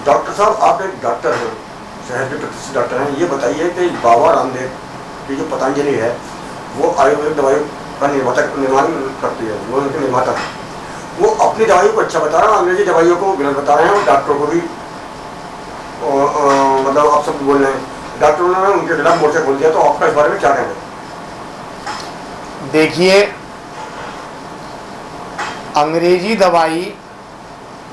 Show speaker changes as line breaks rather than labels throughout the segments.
Doctor साहब, आप एक डॉक्टर हैं, शहर के प्रतिष्ठित डॉक्टर हैं, ये बताइए कि बाबा रामदेव की जो पतंजलि है वो आयुर्वेदिक दवाइयों का निर्माण करती है, वो उनके निर्माता है, वो अपनी दवाइयों को अच्छा बता रहे हैं, अंग्रेजी दवाइयों को गलत बता रहे हैं और डॉक्टरों को भी मतलब आप सब बोल रहे हैं, डॉक्टरों ने उनके खिलाफ मोर्चा खोल दिया, तो आपका इस बारे में क्या कहना है?
देखिए, अंग्रेजी दवाई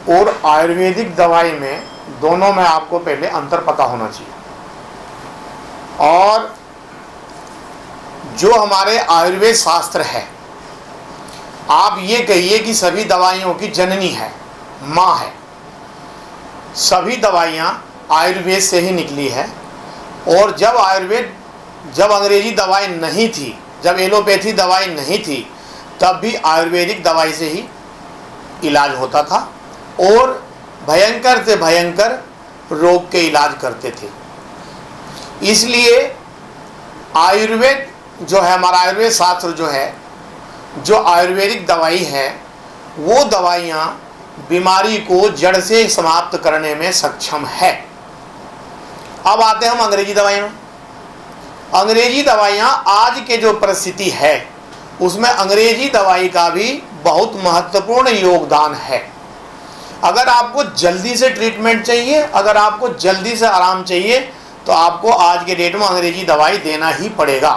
और आयुर्वेदिक दवाई में दोनों में आपको पहले अंतर पता होना चाहिए। और जो हमारे आयुर्वेद शास्त्र है, आप ये कहिए कि सभी दवाइयों की जननी है, माँ है। सभी दवाइयाँ आयुर्वेद से ही निकली है। और जब अंग्रेजी दवाई नहीं थी, जब एलोपैथी दवाई नहीं थी, तब भी आयुर्वेदिक दवाई से ही इलाज होता था और भयंकर से भयंकर रोग के इलाज करते थे। इसलिए आयुर्वेद जो है, हमारा आयुर्वेद शास्त्र जो है, जो आयुर्वेदिक दवाई है, वो दवाइयाँ बीमारी को जड़ से समाप्त करने में सक्षम है। अब आते हैं हम अंग्रेजी दवाई में। अंग्रेजी दवाइयाँ आज के जो परिस्थिति है उसमें अंग्रेजी दवाई का भी बहुत महत्वपूर्ण योगदान है। अगर आपको जल्दी से ट्रीटमेंट चाहिए, अगर आपको जल्दी से आराम चाहिए, तो आपको आज के डेट में अंग्रेजी दवाई देना ही पड़ेगा।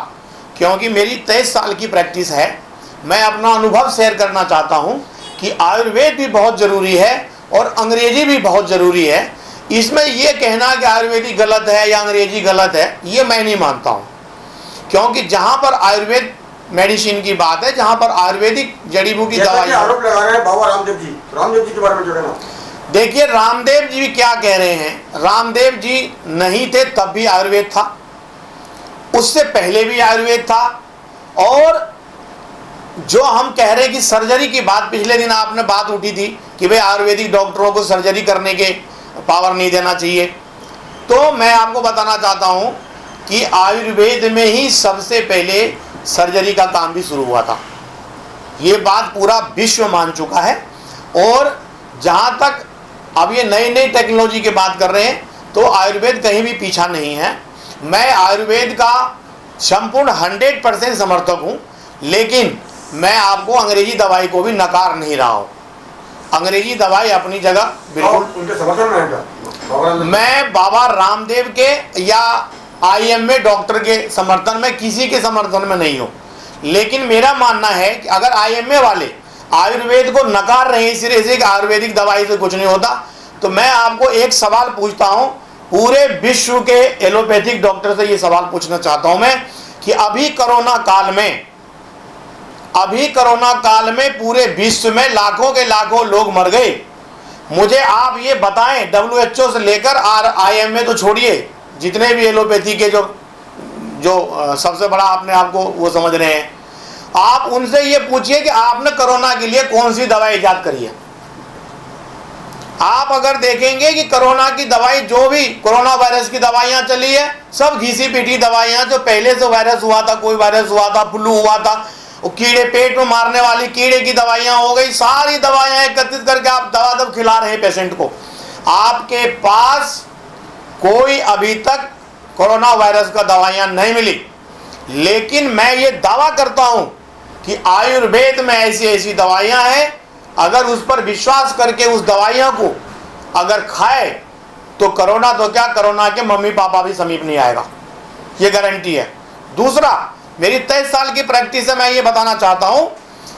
क्योंकि मेरी 23 साल की प्रैक्टिस है, मैं अपना अनुभव शेयर करना चाहता हूँ कि आयुर्वेद भी बहुत ज़रूरी है और अंग्रेजी भी बहुत ज़रूरी है। इसमें यह कहना कि आयुर्वेदिक गलत है या अंग्रेजी गलत है, ये मैं नहीं मानता हूँ। क्योंकि जहाँ पर आयुर्वेद मेडिसिन की बात है, जहाँ पर आयुर्वेदिक जड़ी बूटी दवाई,
आरोप लगा रहे हैं बाबा रामदेव जी के बारे में जो है ना,
देखिए रामदेव जी क्या कह रहे हैं। रामदेव जी नहीं थे तब भी आयुर्वेद था, उससे पहले भी आयुर्वेद था। और जो हम कह रहे हैं कि सर्जरी की बात, पिछले दिन आपने बात उठी थी कि भाई आयुर्वेदिक डॉक्टरों को सर्जरी करने के पावर नहीं देना चाहिए, तो मैं आपको बताना चाहता हूं कि आयुर्वेद में ही सबसे पहले सर्जरी का काम भी शुरू हुआ था। ये बात पूरा विश्व मान चुका है। और जहां तक अब ये नई नई टेक्नोलॉजी की बात कर रहे हैं, तो आयुर्वेद कहीं भी पीछा नहीं है। मैं आयुर्वेद का संपूर्ण 100% समर्थक हूं, लेकिन मैं आपको अंग्रेजी दवाई को भी नकार नहीं रहा हूं। अंग्रेजी दवाई अपनी जगह बिल्कुल,
उनके समर्थन में है क्या?
मैं बाबा रामदेव के या IMA डॉक्टर के समर्थन में, किसी के समर्थन में नहीं हूं। लेकिन मेरा मानना है कि अगर IMA वाले आयुर्वेद को नकार रहे हैं सिरे से कि आयुर्वेदिक दवाई से कुछ नहीं होता, तो मैं आपको एक सवाल पूछता हूं, पूरे विश्व के एलोपैथिक डॉक्टर से ये सवाल पूछना चाहता हूं मैं कि अभी कोरोना काल में पूरे विश्व में लाखों के लाखों लोग मर गए। मुझे आप ये बताएं, WHO से लेकर IMA तो छोड़िए, जितने भी एलोपैथी के जो सबसे बड़ा आपने आपको वो समझ रहे हैं, आप उनसे ये पूछिए कि आपने कोरोना के लिए कौन सी दवाई इजाद करी है। आप अगर देखेंगे कि कोरोना की दवाई, जो भी कोरोना वायरस की दवाइयां चली है, सब घिसी पीटी दवाइयां, जो पहले से वायरस हुआ था, कोई वायरस हुआ था, फ्लू हुआ था, कीड़े, पेट में मारने वाली कीड़े की दवाइयां हो गई, सारी दवाइयां एकत्रित करके आप दवा खिला रहे हैं पेशेंट को। आपके पास कोई अभी तक कोरोना वायरस का दवाइयां नहीं मिली। लेकिन मैं ये दावा करता हूं कि आयुर्वेद में ऐसी ऐसी दवाइयां हैं, अगर उस पर विश्वास करके उस दवाइयों को अगर खाए तो कोरोना तो क्या, कोरोना के मम्मी पापा भी समीप नहीं आएगा, ये गारंटी है। दूसरा, मेरी 23 साल की प्रैक्टिस से मैं ये बताना चाहता हूं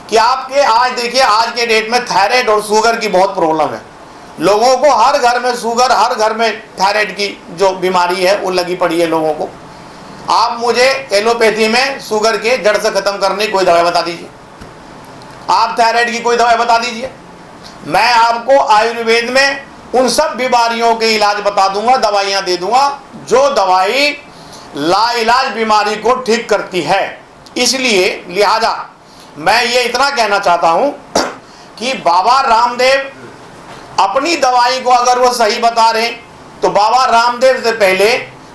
कि आपके आज देखिए, आज के डेट में थायराइड और शुगर की बहुत प्रॉब्लम है। लोगों को हर घर में शुगर, हर घर में थायराइड की जो बीमारी है वो लगी पड़ी है लोगों को। आप मुझे एलोपैथी में शुगर के जड़ से खत्म करने की कोई दवाई बता दीजिए, आप थायराइड की कोई दवाई बता दीजिए। मैं आपको आयुर्वेद में उन सब बीमारियों के इलाज बता दूंगा, दवाइयां दे दूंगा, जो दवाई लाइलाज बीमारी को ठीक करती है। इसलिए लिहाजा मैं ये इतना कहना चाहता हूं कि बाबा रामदेव अपनी दवाई को अगर वो सही बता रहे हैं, तो बाबा रामदेव से पहले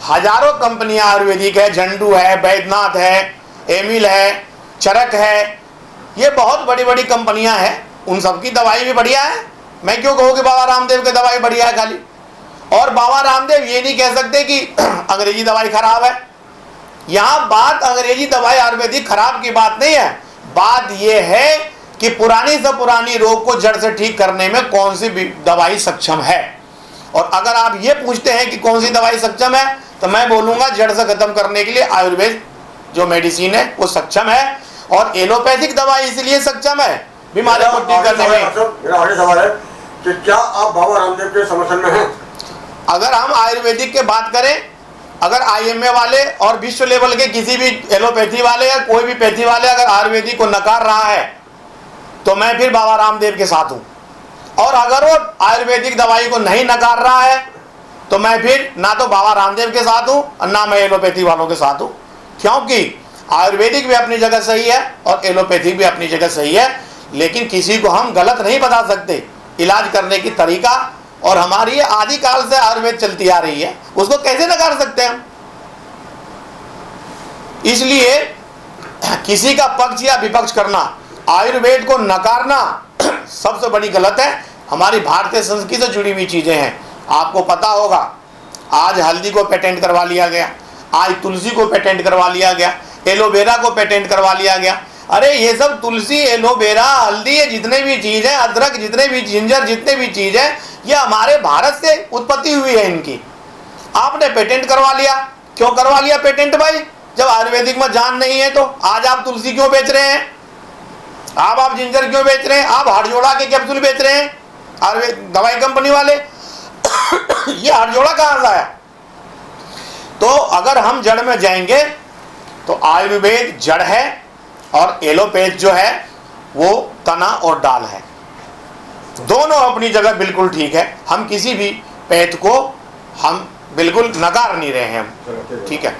हजारों कंपनियां आयुर्वेदिक है, झंडू है, बैद्यनाथ है, एमिल है, चरक है, ये बहुत बड़ी बड़ी कंपनियां हैं, उन सब की दवाई भी बढ़िया है। मैं क्यों कहूँ कि बाबा रामदेव की दवाई बढ़िया है खाली? और बाबा रामदेव ये नहीं कह सकते कि अंग्रेजी दवाई खराब है। यहां बात अंग्रेजी दवाई आयुर्वेदिक खराब की बात नहीं है, बात यह है कि पुरानी से पुरानी रोग को जड़ से ठीक करने में कौन सी दवाई सक्षम है। और अगर आप ये पूछते हैं कि कौन सी दवाई सक्षम है, तो मैं बोलूंगा जड़ से खत्म करने के लिए आयुर्वेद जो मेडिसिन है वो सक्षम है, और एलोपैथिक दवाई इसलिए सक्षम है बीमारी को ठीक करने में।
मेरा आगे सवाल है कि क्या आप बाबा रामदेव के समर्थन में हैं?
अगर हम आयुर्वेदिक की बात करें, अगर IMA वाले और विश्व लेवल के किसी भी एलोपैथी वाले या कोई भी पैथी वाले अगर आयुर्वेदिक को नकार रहा है, तो मैं फिर बाबा रामदेव के साथ हूं। और अगर वो आयुर्वेदिक दवाई को नहीं नकार रहा है, तो मैं फिर ना तो बाबा रामदेव के साथ हूं और ना मैं एलोपैथी वालों के साथ हूं, क्योंकि आयुर्वेदिक भी अपनी जगह सही है और एलोपैथिक भी अपनी जगह सही है। लेकिन किसी को हम गलत नहीं बता सकते। इलाज करने की तरीका और हमारी ये आदिकाल से आयुर्वेद चलती आ रही है, उसको कैसे नकार सकते हैं हम? इसलिए किसी का पक्ष या विपक्ष करना, आयुर्वेद को नकारना सबसे बड़ी गलत है। हमारी भारतीय संस्कृति से जुड़ी हुई चीजें हैं। आपको पता होगा आज हल्दी को पेटेंट करवा लिया गया, आज तुलसी को पेटेंट करवा लिया गया, एलोवेरा को पेटेंट करवा लिया गया। अरे ये सब तुलसी, एलोवेरा, हल्दी, ये जितने भी चीज है, अदरक, जितने भी जिंजर, जितने भी चीज है, ये हमारे भारत से उत्पत्ति हुई है इनकी। आपने पेटेंट करवा लिया। क्यों करवा लिया पेटेंट भाई? जब आयुर्वेदिक में जान नहीं है तो आज आप तुलसी क्यों बेच रहे हैं? आप जिंजर क्यों बेच रहे हैं? आप हाड़जोड़ा के कैप्सूल बेच रहे हैं आयुर्वेद दवाई कंपनी वाले। ये हाड़जोड़ा कहां से आया? तो अगर हम जड़ में जाएंगे तो आयुर्वेद जड़ है और एलोपैथ जो है वो तना और डाल है। दोनों अपनी जगह बिल्कुल ठीक है। हम किसी भी पैथ को हम बिल्कुल नकार नहीं रहे हैं हम, ठीक है।